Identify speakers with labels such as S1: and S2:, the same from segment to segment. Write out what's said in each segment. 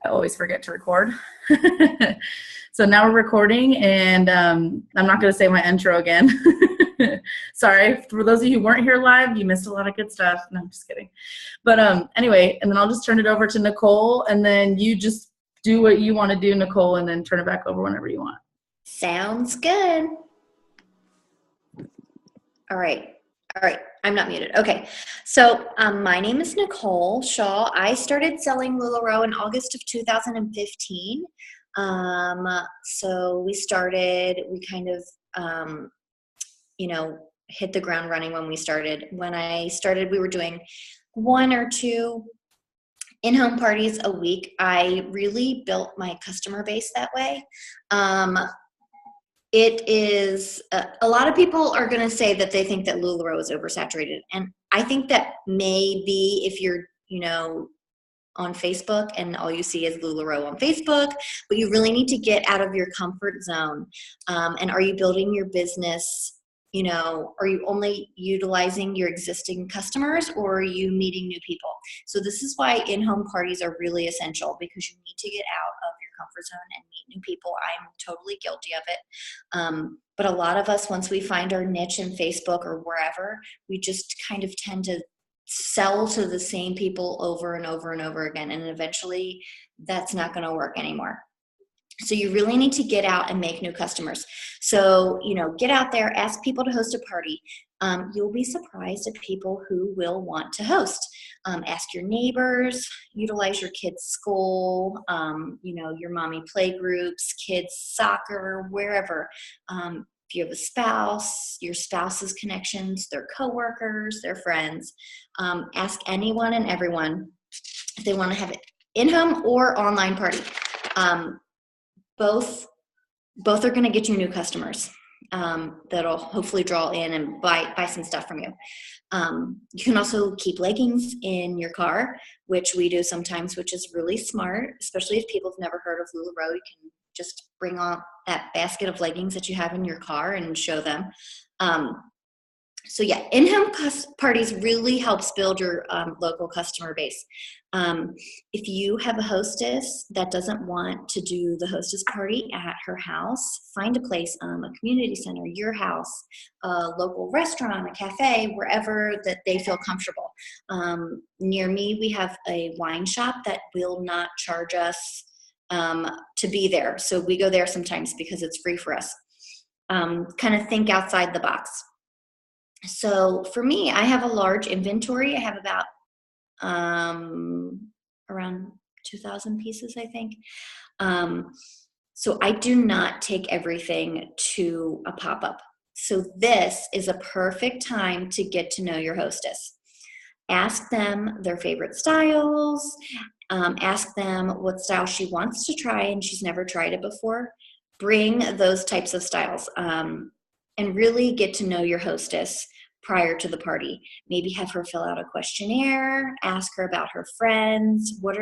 S1: I always forget to record. So now we're recording, and I'm not going to say my intro again. Sorry. For those of you who weren't here live, you missed a lot of good stuff. No, I'm just kidding. But anyway, and then I'll just turn it over to Nicole, and then you just do what you want to do, Nicole, and then turn it back over whenever you want.
S2: Sounds good. All right. I'm not muted. Okay. So my name is Nicole Shaw. I started selling LuLaRoe in August of 2015. So we kind of, hit the ground running when we started. When I started, we were doing 1 or 2 in-home parties a week. I really built my customer base that way. It is, a lot of people are going to say that they think that LuLaRoe is oversaturated. And I think that may be if you're, on Facebook and all you see is LuLaRoe on Facebook, but you really need to get out of your comfort zone. And are you building your business? Are you only utilizing your existing customers, or are you meeting new people? So this is why in-home parties are really essential, because you need to get out of your comfort zone and meet new people. I'm totally guilty of it. But a lot of us, once we find our niche in Facebook or wherever, we just kind of tend to sell to the same people over and over and over again. And eventually that's not going to work anymore. So you really need to get out and make new customers. So, get out there, ask people to host a party. You'll be surprised at people who will want to host. Ask your neighbors, utilize your kids' school, your mommy play groups, kids' soccer, wherever. If you have a spouse, your spouse's connections, their coworkers, their friends. Ask anyone and everyone if they want to have an in-home or online party. Both are going to get you new customers that'll hopefully draw in and buy some stuff from you. You can also keep leggings in your car, which we do sometimes, which is really smart, especially if people have never heard of LuLaRoe. You can just bring on that basket of leggings that you have in your car and show them. So yeah, in-home parties really helps build your local customer base. If you have a hostess that doesn't want to do the hostess party at her house, find a place, a community center, your house, a local restaurant, a cafe, wherever that they feel comfortable. Near me, we have a wine shop that will not charge us to be there. So we go there sometimes because it's free for us. Kind of think outside the box. So for me, I have a large inventory. I have about around 2,000 pieces, I think. So I do not take everything to a pop-up. So this is a perfect time to get to know your hostess. Ask them their favorite styles. Ask them what style she wants to try and she's never tried it before. Bring those types of styles. And really get to know your hostess prior to the party. Maybe have her fill out a questionnaire, ask her about her friends. What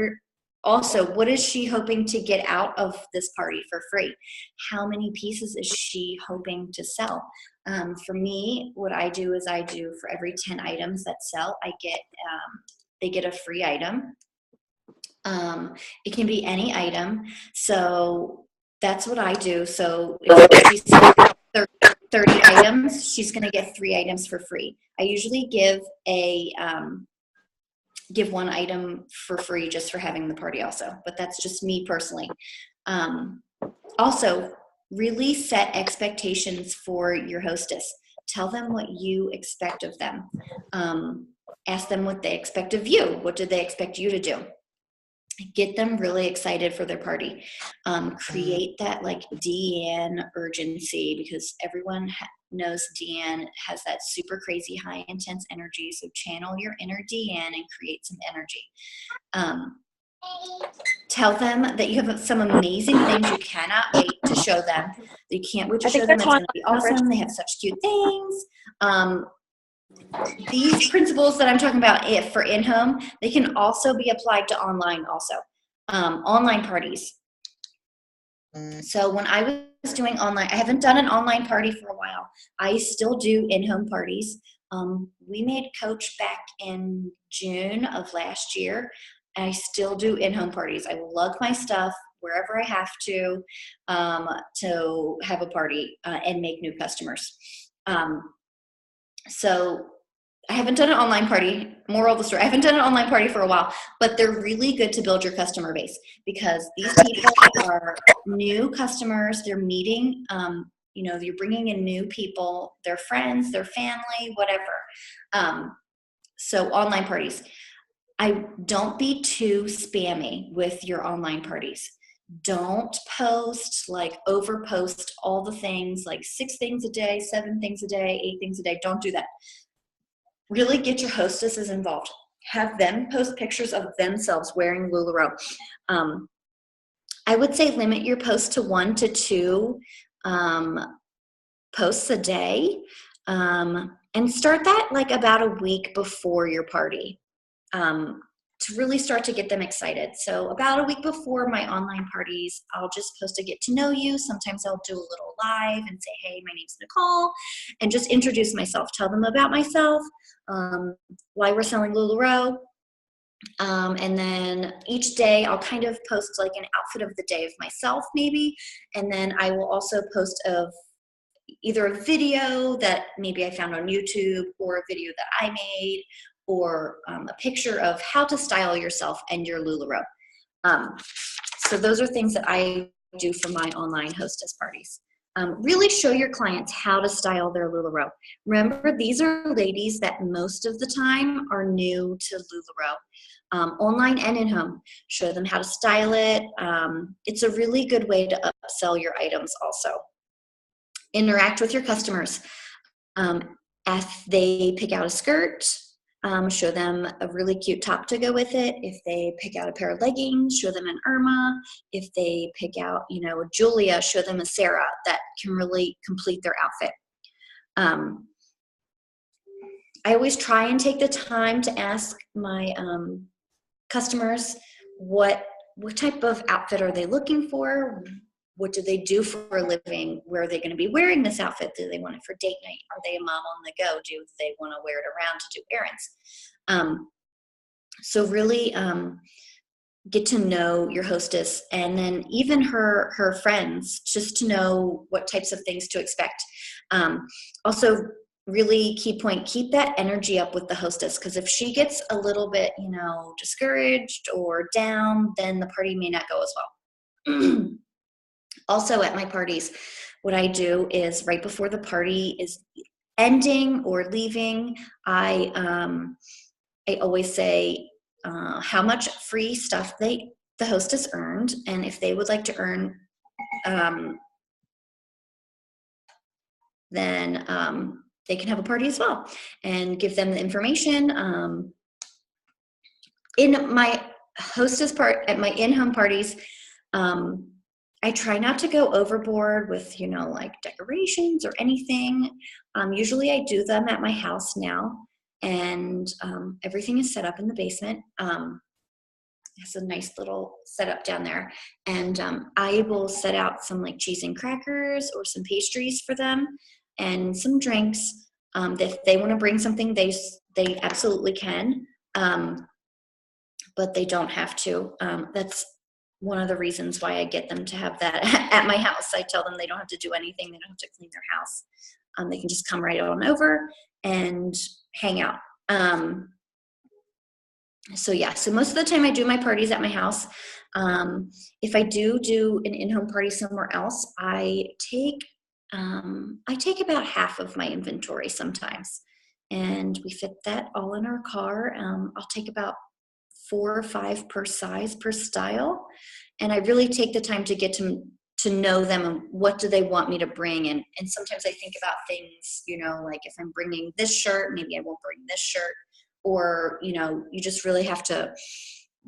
S2: is she hoping to get out of this party for free? How many pieces is she hoping to sell? For me, what I do is for every 10 items that sell, they get a free item. It can be any item. So that's what I do. So if she sells 30 items, she's going to get 3 items for free. I usually give one item for free just for having the party also, but that's just me personally. Also, really set expectations for your hostess. Tell them what you expect of them. Ask them what they expect of you. What do they expect you to do? Get them really excited for their party. Create that like Deanne urgency, because everyone knows Deanne has that super crazy high intense energy. So channel your inner Deanne and create some energy. Tell them that you have some amazing things you cannot wait to show them. You can't wait to show them. It's going to be awesome. They have such cute things. These principles that I'm talking about for in-home, they can also be applied to online also. Online parties. So when I was doing online, I haven't done an online party for a while. I still do in-home parties. We made Coach back in June of last year. I still do in-home parties. I will lug my stuff wherever I have to have a party and make new customers. So I haven't done an online party. Moral of the story, I haven't done an online party for a while, but they're really good to build your customer base because these people are new customers. They're meeting, you're bringing in new people, their friends, their family, whatever. So online parties. Don't be too spammy with your online parties. Don't post, like over post all the things, like 6 things a day, 7 things a day, 8 things a day. Don't do that. Really get your hostesses involved. Have them post pictures of themselves wearing LuLaRoe. I would say limit your posts to 1 to 2 posts a day, and start that like about a week before your party. To really start to get them excited. So about a week before my online parties, I'll just post a get to know you. Sometimes I'll do a little live and say, hey, my name's Nicole, and just introduce myself, tell them about myself, why we're selling LuLaRoe. And then each day I'll kind of post like an outfit of the day of myself maybe. And then I will also post of either a video that maybe I found on YouTube or a video that I made, or a picture of how to style yourself and your LuLaRoe. So those are things that I do for my online hostess parties. Really show your clients how to style their LuLaRoe. Remember, these are ladies that most of the time are new to LuLaRoe, online and in-home. Show them how to style it. It's a really good way to upsell your items also. Interact with your customers. If they pick out a skirt, show them a really cute top to go with it. If they pick out a pair of leggings, show them an Irma. If they pick out, a Julia, show them a Sarah that can really complete their outfit. I always try and take the time to ask my customers what type of outfit are they looking for? What do they do for a living? Where are they going to be wearing this outfit? Do they want it for date night? Are they a mom on the go? Do they want to wear it around to do errands? So really get to know your hostess, and then even her friends, just to know what types of things to expect. Also, really key point, keep that energy up with the hostess, because if she gets a little bit, discouraged or down, then the party may not go as well. Also at my parties, what I do is right before the party is ending or leaving, I always say how much free stuff the hostess earned, and if they would like to earn, then they can have a party as well, and give them the information. In my hostess part, at my in-home parties, I try not to go overboard with, like decorations or anything. Usually I do them at my house now, and everything is set up in the basement. It's a nice little setup down there, and I will set out some like cheese and crackers or some pastries for them, and some drinks. If they want to bring something, they absolutely can, but they don't have to. That's one of the reasons why I get them to have that at my house. I tell them they don't have to do anything. They don't have to clean their house. They can just come right on over and hang out. So most of the time I do my parties at my house. If I do an in-home party somewhere else, I take about half of my inventory sometimes, and we fit that all in our car. I'll take about 4 or 5 per size per style, and I really take the time to get to know them and what do they want me to bring. And sometimes I think about things, like if I'm bringing this shirt, maybe I won't bring this shirt, or you just really have to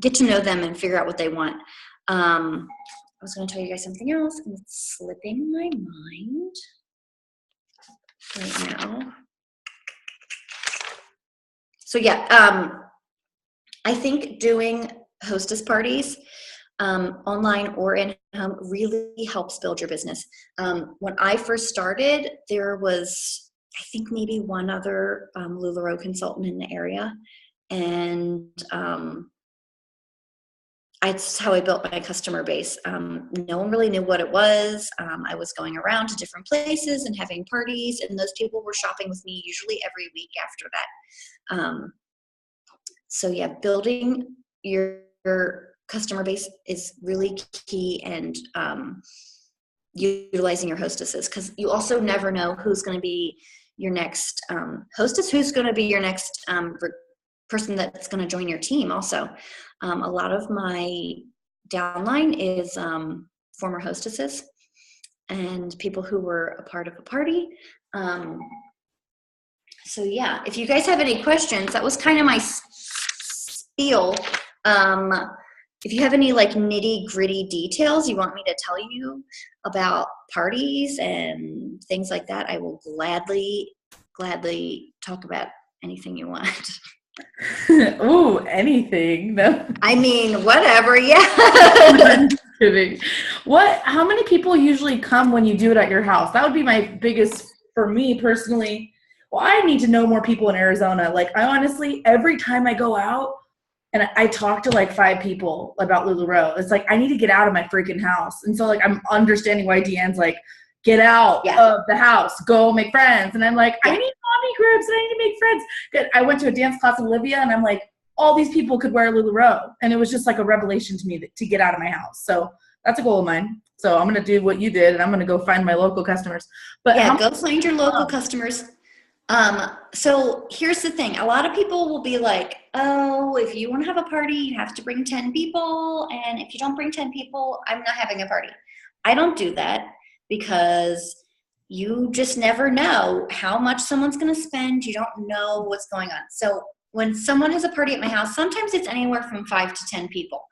S2: get to know them and figure out what they want. I was going to tell you guys something else, and it's slipping my mind right now. So I think doing hostess parties, online or in home, really helps build your business. When I first started, there was, I think, maybe one other LuLaRoe consultant in the area, and It's how I built my customer base. No one really knew what it was. I was going around to different places and having parties, and those people were shopping with me usually every week after that. So yeah, building your customer base is really key, and utilizing your hostesses, because you also never know who's going to be your next hostess, who's going to be your next person that's going to join your team also. A lot of my downline is former hostesses and people who were a part of a party. So yeah, if you guys have any questions, that was kind of my spiel. If you have any like nitty gritty details you want me to tell you about parties and things like that, I will gladly talk about anything you want.
S1: Ooh, anything. No.
S2: I mean, whatever. Yeah.
S1: I'm just kidding. How many people usually come when you do it at your house? That would be my biggest, for me personally. Well, I need to know more people in Arizona. Like, I honestly, every time I go out and I talk to like 5 people about LuLaRoe, it's like, I need to get out of my freaking house. And so like, I'm understanding why Deanne's like, get out of the house, go make friends. And I'm like, I need hobby groups and I need to make friends. I went to a dance class in Olivia and I'm like, all these people could wear LuLaRoe. And it was just like a revelation to me to get out of my house. So that's a goal of mine. So I'm going to do what you did and I'm going to go find my local customers. But
S2: yeah, go find your local customers. So here's the thing. A lot of people will be like, oh, if you want to have a party, you have to bring 10 people. And if you don't bring 10 people, I'm not having a party. I don't do that because you just never know how much someone's going to spend. You don't know what's going on. So when someone has a party at my house, sometimes it's anywhere from 5 to 10 people.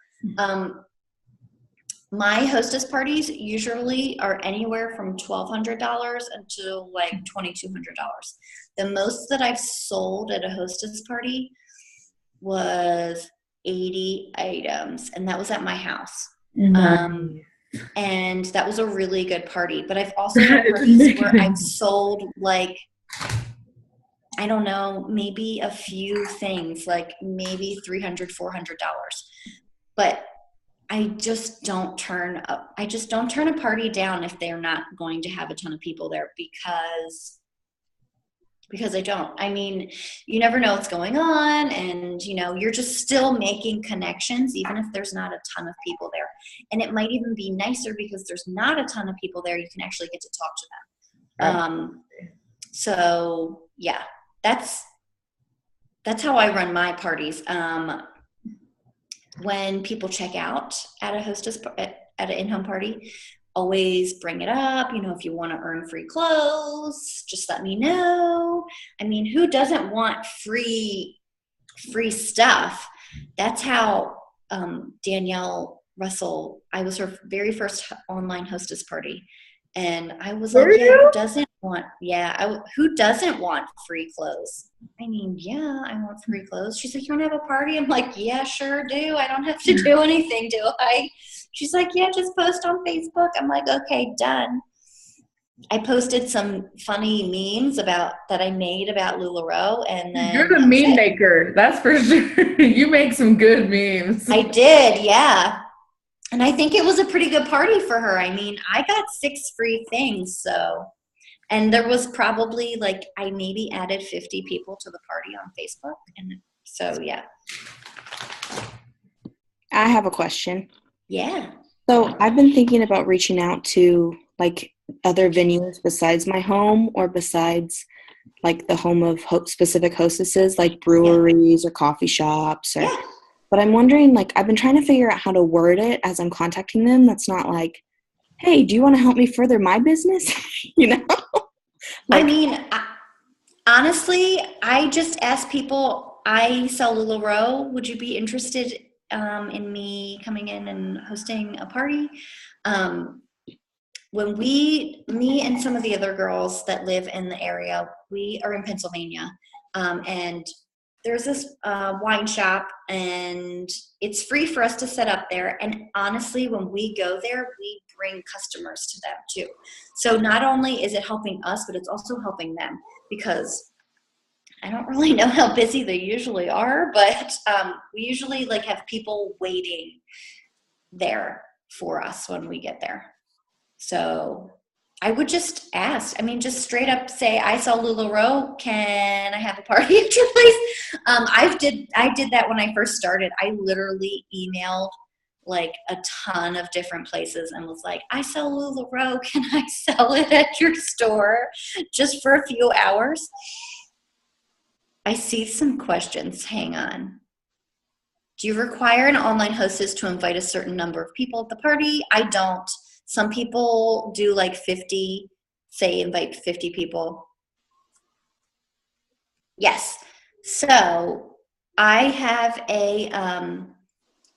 S2: My hostess parties usually are anywhere from $1,200 until like $2,200. The most that I've sold at a hostess party was 80 items, and that was at my house. And that was a really good party. But I've also had parties where I've sold like, I don't know, maybe a few things, like maybe $300, $400. But I just don't turn a party down if they're not going to have a ton of people there, because I don't. I mean, you never know what's going on, and you're just still making connections even if there's not a ton of people there. And it might even be nicer because there's not a ton of people there, you can actually get to talk to them. So yeah, that's how I run my parties. When people check out at at an in-home party, always bring it up. If you want to earn free clothes, just let me know. I mean, who doesn't want free stuff? That's how Danielle Russell, I was her very first online hostess party. And I was like, yeah, who doesn't want free clothes? I mean, yeah, I want free clothes. She's like, you want to have a party? I'm like, yeah, sure do. I don't have to do anything, do I? She's like, yeah, just post on Facebook. I'm like, okay, done. I posted some funny memes that I made about LuLaRoe, and then
S1: you're the meme maker. That's for sure. You make some good memes.
S2: I did, yeah. And I think it was a pretty good party for her. I mean, I got 6 free things, so. And there was probably I maybe added 50 people to the party on Facebook. And so, yeah.
S3: I have a question.
S2: Yeah.
S3: So I've been thinking about reaching out to other venues besides my home, or besides the home of specific hostesses, like breweries or coffee shops. But I'm wondering, I've been trying to figure out how to word it as I'm contacting them. That's not like, hey, do you want to help me further my business?
S2: I mean, honestly, I just ask people, I sell LuLaRoe. Would you be interested in me coming in and hosting a party? When me and some of the other girls that live in the area, we are in Pennsylvania, and there's this wine shop, and it's free for us to set up there. And honestly, when we go there, we bring customers to them too. So not only is it helping us, but it's also helping them, because I don't really know how busy they usually are, but we usually have people waiting there for us when we get there. So I would just ask. I mean, just straight up say, I saw LuLaRoe. Can I have a party at your place? I did that when I first started. I literally emailed like a ton of different places and was like, I sell LuLaRoe. Can I sell it at your store just for a few hours? I see some questions. Hang on. Do you require an online hostess to invite a certain number of people at the party? I don't. Some people do like 50, say invite 50 people. Yes. So I have a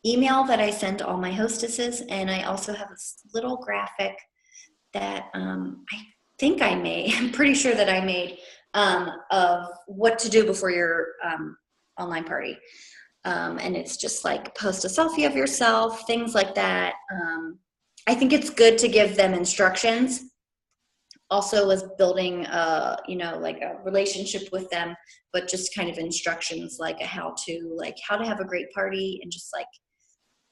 S2: email that I send all my hostesses, and I also have a little graphic that I think I made. I'm pretty sure that I made of what to do before your online party. And it's just like post a selfie of yourself, things like that. I think it's good to give them instructions. Also as building like a relationship with them, but just kind of instructions like how to have a great party, and just like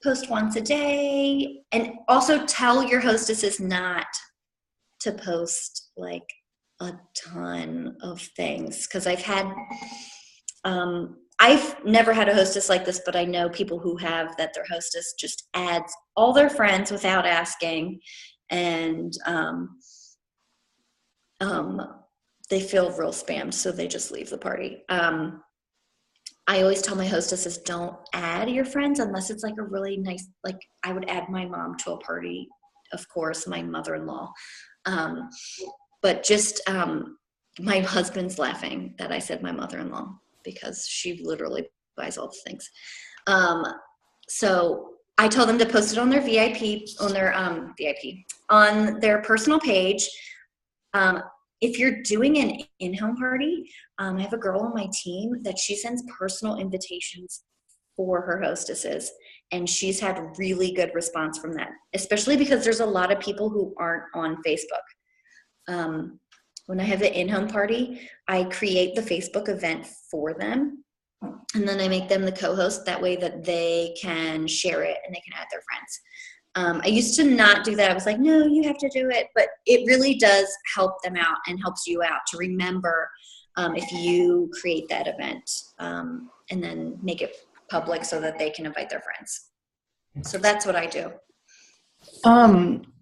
S2: post once a day. And also tell your hostesses not to post like a ton of things, because I've never had a hostess like this, but I know people who have, that their hostess just adds all their friends without asking, and they feel real spammed, so they just leave the party. I always tell my hostesses, don't add your friends unless it's like a really nice, like I would add my mom to a party, of course, my mother-in-law. But just my husband's laughing that I said my mother-in-law, because she literally buys all the things. So I tell them to post it on their on their personal page. If you're doing an in-home party, I have a girl on my team that she sends personal invitations for her hostesses, and she's had really good response from that, especially because there's a lot of people who aren't on Facebook. When I have an in-home party, I create the Facebook event for them, and then I make them the co-host. That way that they can share it and they can add their friends. I used to not do that. I was like, no, you have to do it. But it really does help them out and helps you out to remember if you create that event, and then make it public so that they can invite their friends. So that's what I do.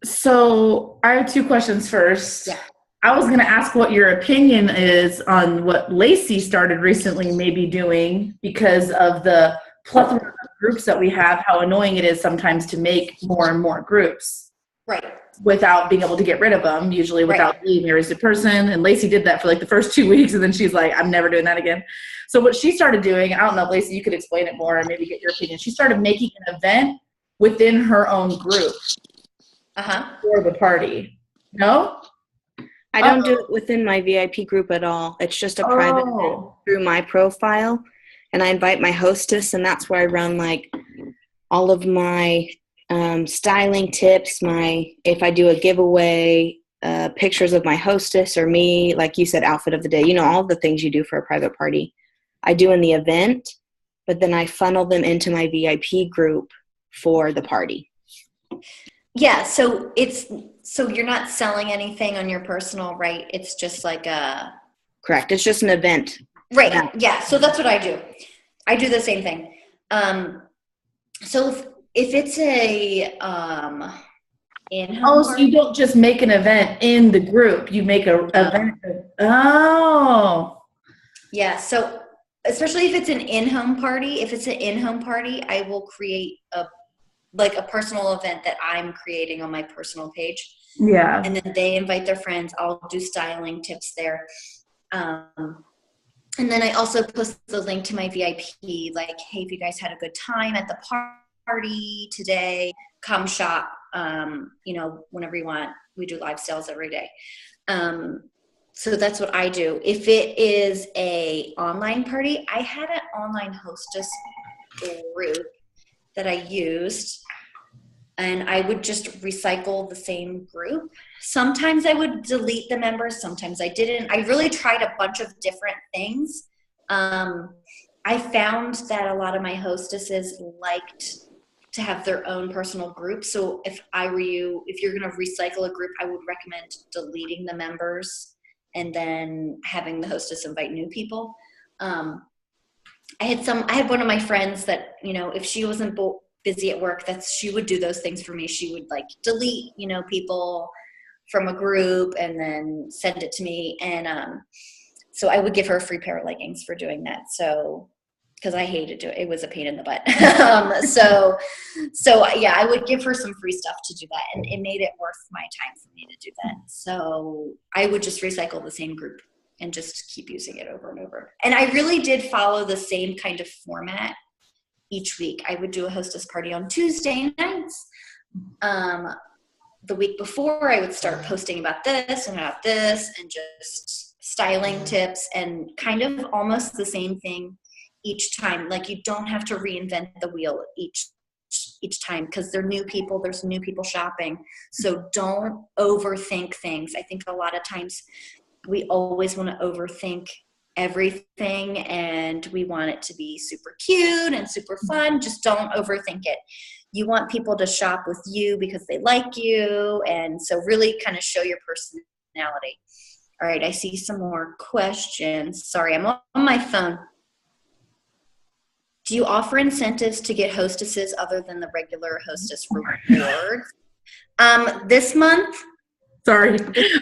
S1: So I have two questions first.
S2: Yeah.
S1: I was going to ask what your opinion is on what Lacey started recently maybe doing, because of the plethora of groups that we have, how annoying it is sometimes to make more and more groups.
S2: Right.
S1: Without being able to get rid of them, usually without being a registered person. And Lacey did that for like the first 2 weeks, and then she's like, I'm never doing that again. So what she started doing, I don't know, Lacey, you could explain it more and maybe get your opinion. She started making an event within her own group for the party. No?
S3: I don't do it within my VIP group at all. It's just a private event through my profile, and I invite my hostess, and that's where I run like all of my styling tips, if I do a giveaway, pictures of my hostess or me, like you said, outfit of the day, all the things you do for a private party. I do in the event, but then I funnel them into my VIP group for the party.
S2: Yeah, so you're not selling anything on your personal, right? It's just like a...
S3: Correct. It's just an event.
S2: Right. Yeah. So that's what I do. I do the same thing. So if it's a in-home
S1: so you don't just make an event in the group. You make an event.
S2: Yeah. So especially if it's an in-home party, I will create a personal event that I'm creating on my personal page.
S1: Yeah.
S2: And then they invite their friends. I'll do styling tips there. And then I also post the link to my VIP, like, hey, if you guys had a good time at the party today, come shop, whenever you want. We do live sales every day. So that's what I do. If it is a online party, I had an online hostess group that I used, and I would just recycle the same group. Sometimes I would delete the members, sometimes I didn't. I really tried a bunch of different things. I found that a lot of my hostesses liked to have their own personal group. So if I were you, if you're going to recycle a group, I would recommend deleting the members and then having the hostess invite new people. I had one of my friends that, you know, if she wasn't busy at work, she would do those things for me. She would like delete, you know, people from a group and then send it to me. And so I would give her a free pair of leggings for doing that. So, because I hated it. It was a pain in the butt. So yeah, I would give her some free stuff to do that. And it made it worth my time for me to do that. So I would just recycle the same group and just keep using it over and over. And I really did follow the same kind of format each week. I would do a hostess party on Tuesday nights. The week before, I would start posting about this and just styling tips and kind of almost the same thing each time. Like, you don't have to reinvent the wheel each time, because there's new people shopping. So don't overthink things. I think a lot of times we always want to overthink everything and we want it to be super cute and super fun. Just don't overthink it. You want people to shop with you because they like you, and so really kind of show your personality. All right, I see some more questions. Sorry, I'm on my phone. Do you offer incentives to get hostesses other than the regular hostess rewards? This month.
S1: Sorry,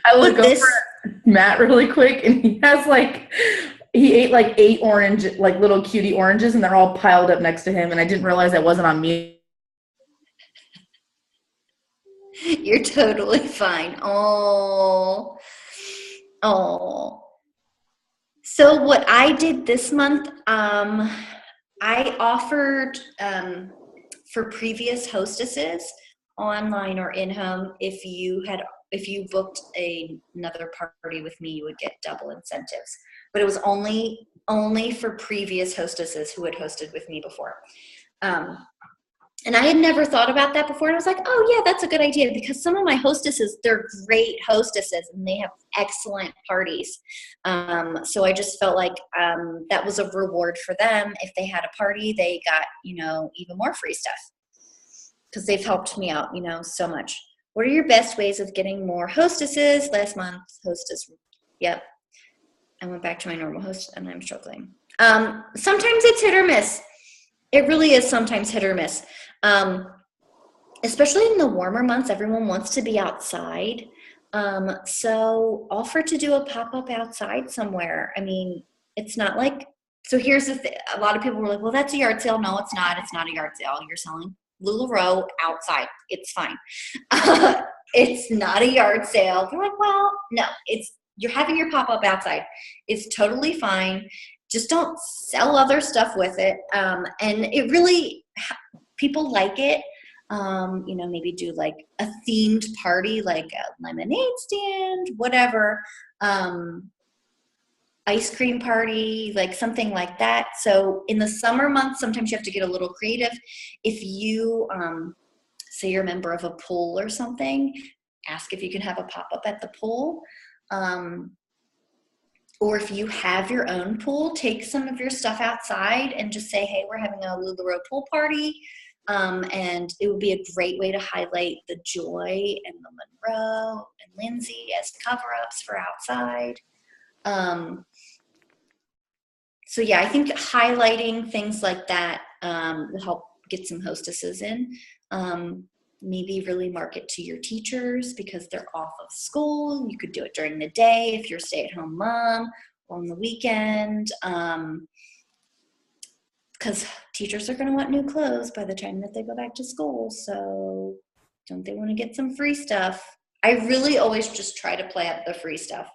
S1: I look over at Matt really quick, and he ate like 8 orange, like little cutie oranges, and they're all piled up next to him, and I didn't realize I wasn't on mute.
S2: You're totally fine. Oh. So what I did this month, I offered for previous hostesses, online or in-home, if you booked another party with me, you would get double incentives. But it was only for previous hostesses who had hosted with me before. And I had never thought about that before. And I was like, oh yeah, that's a good idea, because some of my hostesses, they're great hostesses and they have excellent parties. So I just felt like that was a reward for them. If they had a party, they got, even more free stuff, because they've helped me out, so much. What are your best ways of getting more hostesses? Last month, hostess. Yep. I went back to my normal host and I'm struggling. Sometimes it's hit or miss. It really is sometimes hit or miss. Especially in the warmer months, everyone wants to be outside. So offer to do a pop-up outside somewhere. I mean, it's not like, so here's the thing. A lot of people were like, well, that's a yard sale. No, it's not. It's not a yard sale. You're selling LuLaRoe outside. It's fine. It's not a yard sale. They're like, well, no, you're having your pop-up outside. It's totally fine. Just don't sell other stuff with it. And it really, people like it. Maybe do like a themed party, like a lemonade stand, whatever. Ice cream party, like something like that. So in the summer months, sometimes you have to get a little creative. If you, say you're a member of a pool or something, ask if you can have a pop-up at the pool. Or if you have your own pool, take some of your stuff outside and just say, hey, we're having a LuLaRoe pool party. And it would be a great way to highlight the Joy and the Monroe and Lindsay as cover-ups for outside. So yeah, I think highlighting things like that will help get some hostesses in. Maybe really market to your teachers because they're off of school. You could do it during the day if you're a stay-at-home mom, or on the weekend. Because teachers are going to want new clothes by the time that they go back to school. So don't they want to get some free stuff? I really always just try to play up the free stuff.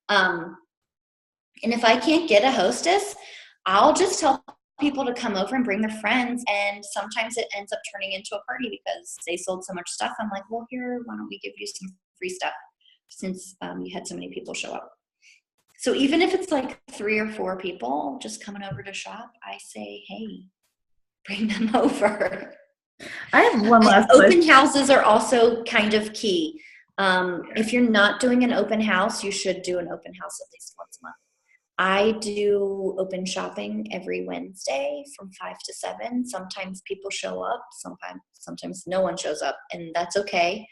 S2: And if I can't get a hostess, I'll just tell people to come over and bring their friends. And sometimes it ends up turning into a party because they sold so much stuff. I'm like, well, here, why don't we give you some free stuff since you had so many people show up. So even if it's like 3 or 4 people just coming over to shop, I say, hey, bring them over.
S1: I have one last
S2: Open houses are also kind of key. If you're not doing an open house, you should do an open house at least once a month. I do open shopping every Wednesday from 5 to 7. Sometimes people show up, sometimes no one shows up, and that's okay.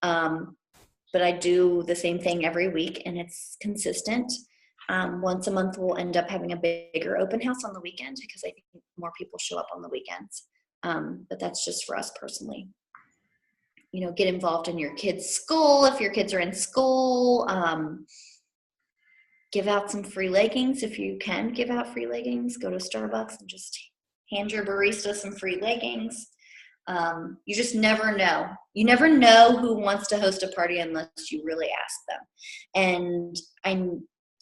S2: But I do the same thing every week, and it's consistent. Once a month, we'll end up having a bigger open house on the weekend because I think more people show up on the weekends. But that's just for us personally. You know, get involved in your kids' school if your kids are in school. Give out some free leggings if you can give out free leggings. Go to Starbucks and just hand your barista some free leggings. You just never know. You never know who wants to host a party unless you really ask them. And I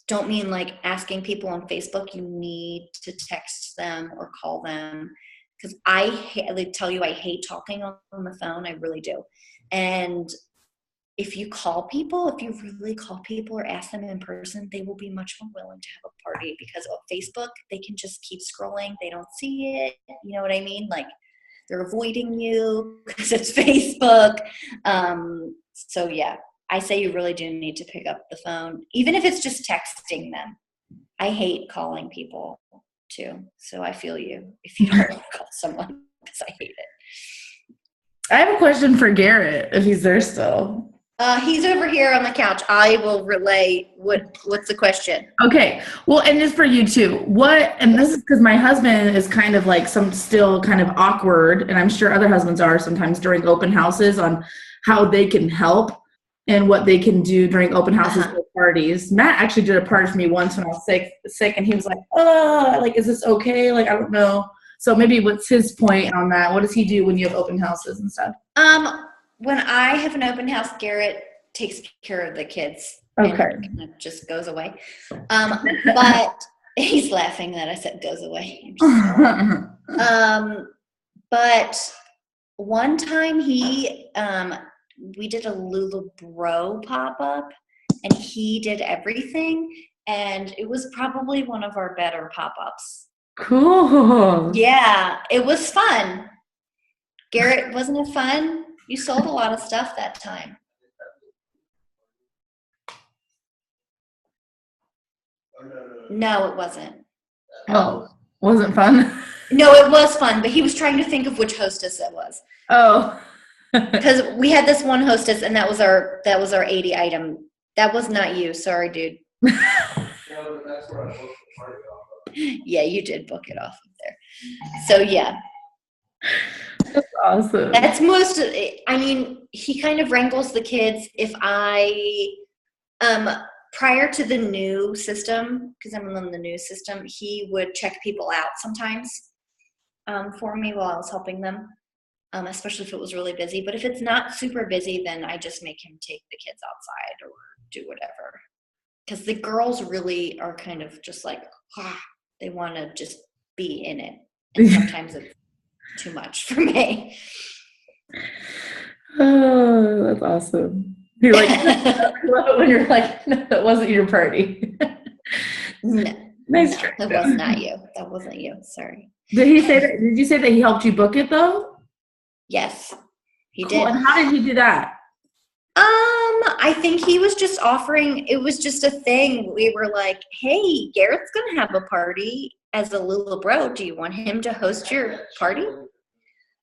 S2: don't mean like asking people on Facebook. You need to text them or call them, because I tell you, I hate talking on the phone. I really do. And if you really call people or ask them in person, they will be much more willing to have a party, because on Facebook, they can just keep scrolling. They don't see it. You know what I mean? Like, they're avoiding you because it's Facebook. So yeah, I say you really do need to pick up the phone, even if it's just texting them. I hate calling people too. So I feel you if you don't want to call someone, because I hate it.
S1: I have a question for Garrett, if he's there still.
S2: He's over here on the couch. I will relay what's the question.
S1: Okay. Well, and this for you too. And this is because my husband is kind of like still kind of awkward, and I'm sure other husbands are sometimes during open houses, on how they can help and what they can do during open houses or parties. Matt actually did a party for me once when I was sick, and he was like, "Oh, like, is this okay? Like, I don't know." So maybe what's his point on that? What does he do when you have open houses and stuff?
S2: When I have an open house, Garrett takes care of the kids.
S1: Okay.
S2: And it just goes away. But he's laughing that I said goes away. But one time we did a Lulu Bro pop-up, and he did everything, and it was probably one of our better pop-ups.
S1: Cool.
S2: Yeah, it was fun. Garrett, wasn't it fun? You sold a lot of stuff that time. No, it wasn't.
S1: Oh, wasn't fun?
S2: No, it was fun, but he was trying to think of which hostess it was.
S1: Oh.
S2: Because we had this one hostess, and that was our 80 item. That was not you. Sorry, dude.
S4: No, but that's where I booked the party off of.
S2: Yeah, you did book it off of there. So, yeah.
S1: That's awesome.
S2: That's he kind of wrangles the kids. If prior to the new system, because I'm on the new system, he would check people out sometimes for me while I was helping them, especially if it was really busy. But if it's not super busy, then I just make him take the kids outside or do whatever. Because the girls really are kind of just like, they want to just be in it. And sometimes it's too much for me.
S1: Oh, that's awesome. You're like, I love it when you're like, no, that wasn't your party.
S2: No,
S1: Nice trick.
S2: that was not you. That wasn't you. Sorry.
S1: Did he say that? Did you say that he helped you book it though?
S2: Yes, he
S1: Cool.
S2: did.
S1: And how did he do that?
S2: I think he was just offering, it was just a thing. We were like, hey, Garrett's going to have a party as a little bro. Do you want him to host your party?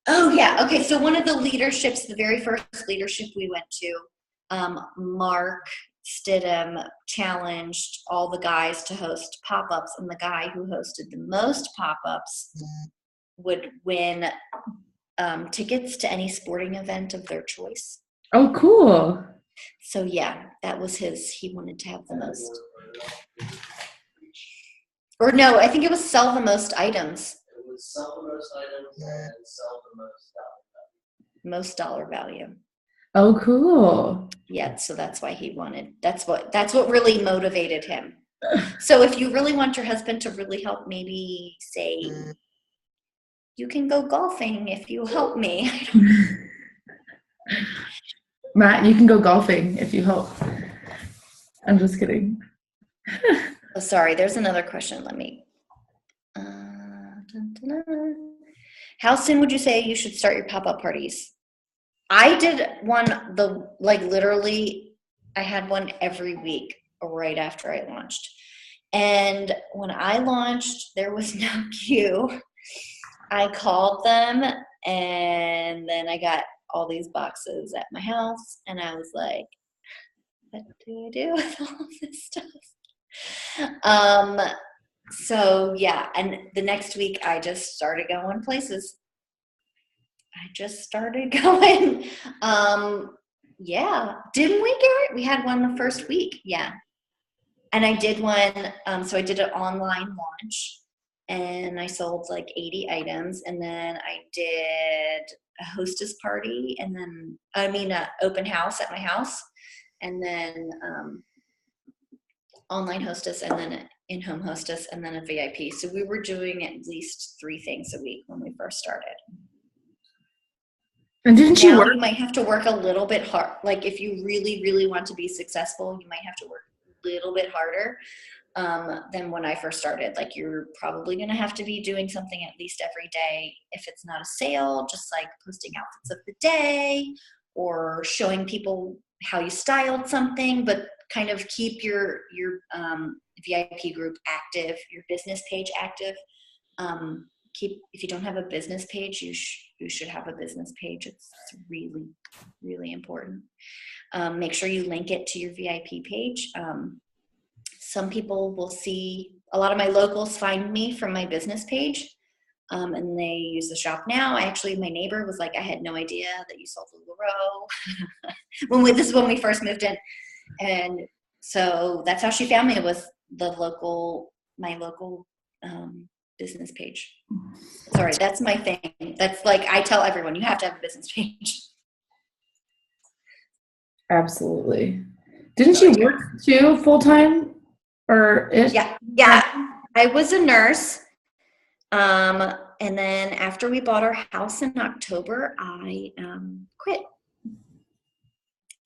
S2: Oh, yeah. Okay, so one of the leaderships, the very first leadership we went to, Mark Stidham challenged all the guys to host pop-ups, and the guy who hosted the most pop-ups would win tickets to any sporting event of their choice.
S1: Oh, cool.
S2: So yeah, that was he wanted to have the most. Or no, I think it was sell the most items.
S4: It was sell the most items and sell the most dollar value.
S2: Most dollar value.
S1: Oh, cool.
S2: Yeah, so that's why he wanted, that's what really motivated him. So if you really want your husband to really help, maybe say, you can go golfing if you help me.
S1: Matt, you can go golfing if you help. I'm just kidding.
S2: Oh, sorry, there's another question. Let me. How soon would you say you should start your pop-up parties? I did one, literally, I had one every week right after I launched. And when I launched, there was no queue. I called them, and then I got all these boxes at my house, and I was like, what do I do with all this stuff? So yeah, and the next week I just started going places. I just started going. Yeah, didn't we, Garrett? We had one the first week. Yeah, and I did one. So I did an online launch, and I sold like 80 items, and then I did a hostess party, and then an open house at my house, and then online hostess, and then an in-home hostess, and then a VIP. So we were doing at least 3 things a week when we first started.
S1: And didn't you work?
S2: You might have to work a little bit hard. Like if you really, really want to be successful, you might have to work a little bit harder than when I first started. Like you're probably going to have to be doing something at least every day. If it's not a sale, just like posting outfits of the day or showing people how you styled something, but kind of keep your VIP group active, your business page active. If you don't have a business page, you should have a business page. It's really, really important. Make sure you link it to your VIP page. Some people will see, a lot of my locals find me from my business page, and they use the shop now. My neighbor was like, I had no idea that you sold LuLaRoe. This is when we first moved in. And so that's how she found me, was my local business page. Sorry, that's my thing. That's like, I tell everyone, you have to have a business page.
S1: Absolutely. Didn't you work too full-time?
S2: Yeah. I was a nurse. And then after we bought our house in October, I quit.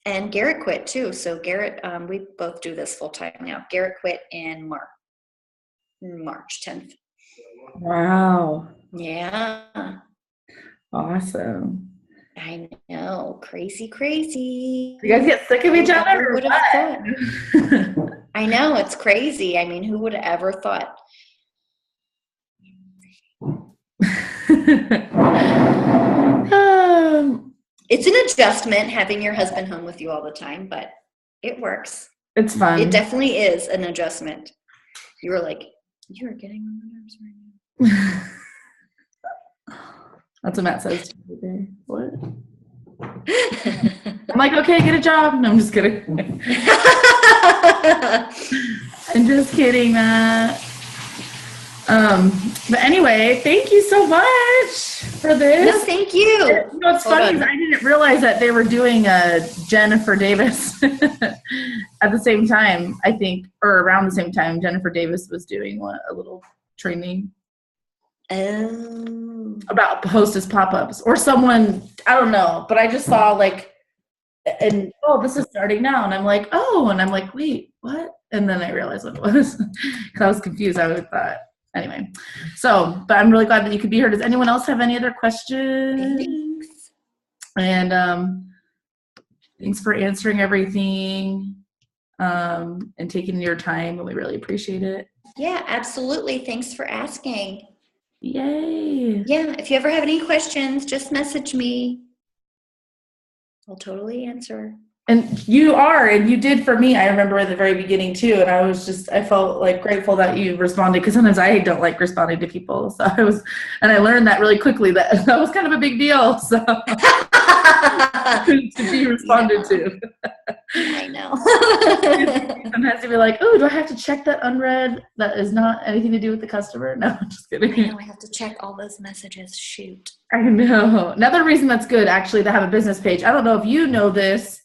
S2: And Garrett quit too. So Garrett, we both do this full-time now. Garrett quit in March 10th.
S1: Wow.
S2: Yeah.
S1: Awesome.
S2: I know. Crazy.
S1: You guys get sick of each other?
S2: Would have thought? I know. It's crazy. I mean, who would have ever thought? It's an adjustment having your husband home with you all the time, but it works.
S1: It's fun.
S2: It definitely is an adjustment. You were like, you're getting on my nerves right now.
S1: That's what Matt says to me today. What? I'm like, okay, get a job. No, I'm just kidding. I'm just kidding, Matt. But anyway, thank you so much for this.
S2: No, thank you.
S1: You know, what's funny is I didn't realize that they were doing Jennifer Davis at the same time, I think, or around the same time. Jennifer Davis was doing a little training about hostess pop-ups, or someone, I don't know, but I just saw like, and this is starting now, and I'm like, and I'm like, wait, what? And then I realized what it was, because I was confused. I would thought. Anyway, but I'm really glad that you could be here. Does anyone else have any other questions?
S2: Thanks.
S1: And thanks for answering everything and taking your time. And we really appreciate it.
S2: Yeah, absolutely. Thanks for asking.
S1: Yay.
S2: Yeah, if you ever have any questions, just message me. I'll totally answer.
S1: And you did for me. I remember at the very beginning too, and I felt like grateful that you responded, because sometimes I don't like responding to people. So I learned that really quickly that was kind of a big deal. So to be responded to.
S2: I know.
S1: Sometimes has to be like, oh, do I have to check that unread? That is not anything to do with the customer. No, I'm just kidding.
S2: I know, I have to check all those messages. Shoot.
S1: I know. Another reason that's good, actually, to have a business page. I don't know if you know this.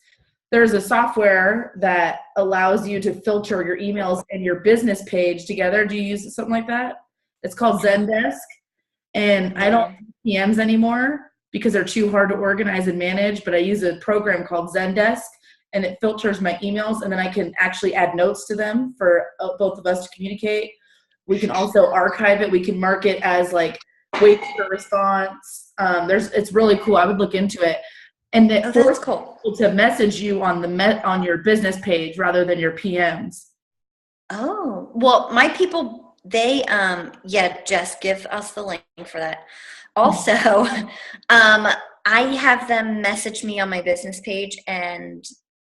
S1: There's a software that allows you to filter your emails and your business page together. Do you use something like that? It's called Zendesk. And I don't use PMs anymore because they're too hard to organize and manage, but I use a program called Zendesk, and it filters my emails, and then I can actually add notes to them for both of us to communicate. We can also archive it. We can mark it as like wait for response. It's really cool. I would look into it. And it forces people to message you on your business page rather than your PMs.
S2: Oh, well, my people, they, yeah, Jess, give us the link for that. Also, I have them message me on my business page, and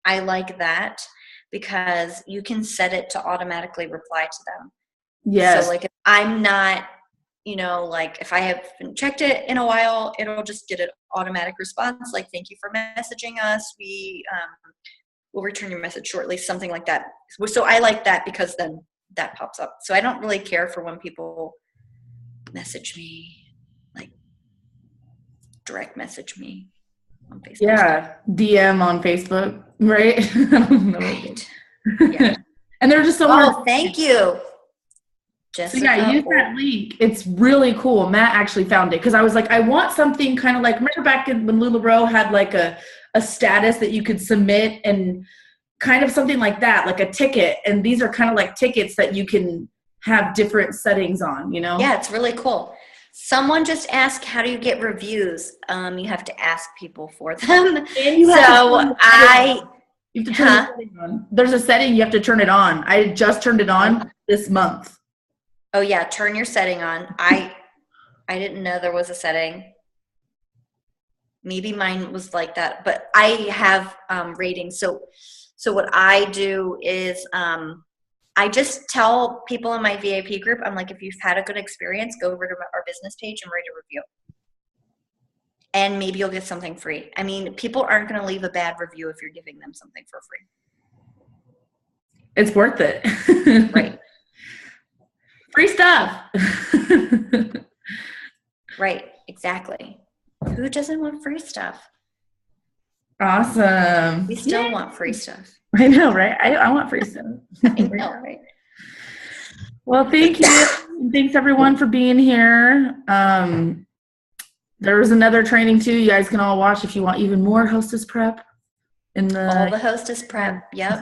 S2: I like that because you can set it to automatically reply to them.
S1: Yes.
S2: So, like, if I'm not, like, if I haven't checked it in a while, it'll just get an automatic response, like, thank you for messaging us. We'll return your message shortly, something like that. So I like that because then that pops up. So I don't really care for when people message me, like direct message me on Facebook.
S1: Yeah, DM on Facebook, right? I don't know.
S2: Right. Yeah.
S1: And they're just so
S2: Oh, thank you,
S1: So
S2: Jessica.
S1: yeah, use that link. It's really cool. Matt actually found it because I was like, I want something kind of like, remember back when LuLaRoe had like a status that you could submit and kind of something like that, like a ticket. And these are kind of like tickets that you can have different settings on, you know?
S2: Yeah, it's really cool. Someone just asked, how do you get reviews? You have to ask people for them.
S1: And you have to turn the setting on. There's a setting you have to turn it on. I just turned it on this month.
S2: Oh yeah, turn your setting on. I didn't know there was a setting. Maybe mine was like that, but I have ratings. So what I do is I just tell people in my VIP group, I'm like, if you've had a good experience, go over to our business page and write a review. And maybe you'll get something free. I mean, people aren't going to leave a bad review if you're giving them something for free.
S1: It's worth it.
S2: Right.
S1: Free stuff.
S2: Right, exactly. Who doesn't want free stuff?
S1: Awesome.
S2: We still want free stuff.
S1: I know, right? I want free stuff.
S2: I know, right?
S1: Well, thank you. Thanks everyone for being here. There was another training too. You guys can all watch if you want even more hostess prep.
S2: All the hostess prep. Yep.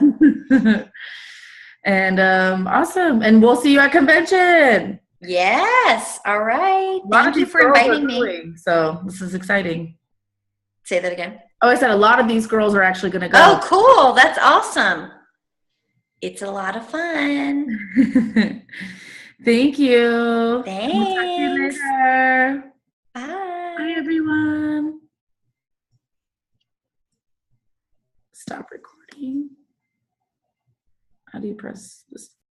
S1: And awesome. And we'll see you at convention.
S2: Yes. All right. Thank you for inviting me.
S1: So this is exciting.
S2: Say that again.
S1: Oh, I said a lot of these girls are actually going to go.
S2: Oh, cool. That's awesome. It's a lot of fun.
S1: Thank you.
S2: Thanks.
S1: We'll talk to you later.
S2: Bye.
S1: Bye, everyone. Stop recording. How do you press this?